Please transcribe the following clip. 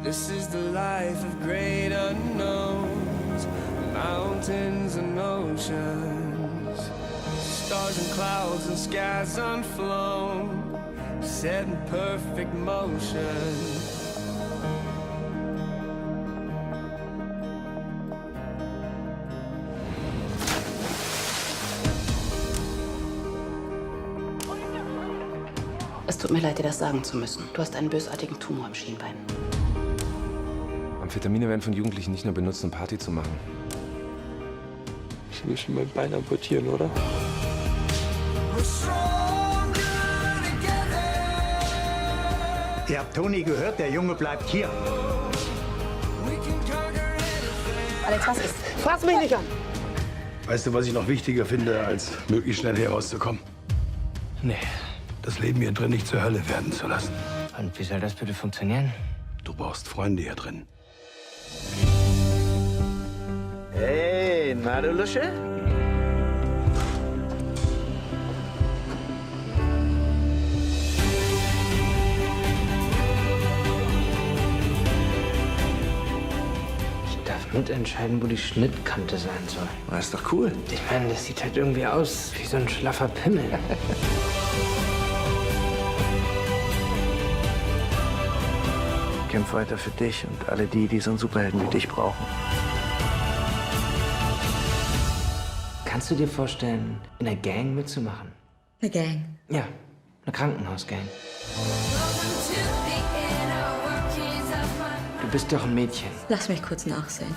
This is the life of great unknowns, mountains and oceans, stars and clouds and skies unflown, set in perfect motion. Es tut mir leid, dir das sagen zu müssen. Du hast einen bösartigen Tumor im Schienbein. Amphetamine werden von Jugendlichen nicht nur benutzt, um Party zu machen. Sie müssen mein Bein amputieren, oder? Ihr habt Toni gehört, der Junge bleibt hier. Alex, was ist? Fass mich nicht an! Weißt du, was ich noch wichtiger finde, als möglichst schnell hier rauszukommen? Nee. Das Leben hier drin nicht zur Hölle werden zu lassen. Und wie soll das bitte funktionieren? Du brauchst Freunde hier drin. Hey, na du Lusche? Ich darf mitentscheiden, wo die Schnittkante sein soll. Das ist doch cool. Ich meine, das sieht halt irgendwie aus wie so ein schlaffer Pimmel. Kämpf weiter für dich und alle die, die so einen Superhelden wie dich brauchen. Kannst du dir vorstellen, in einer Gang mitzumachen? Eine Gang. Ja, eine Krankenhausgang. Du Du bist doch ein Mädchen. Lass mich kurz nachsehen.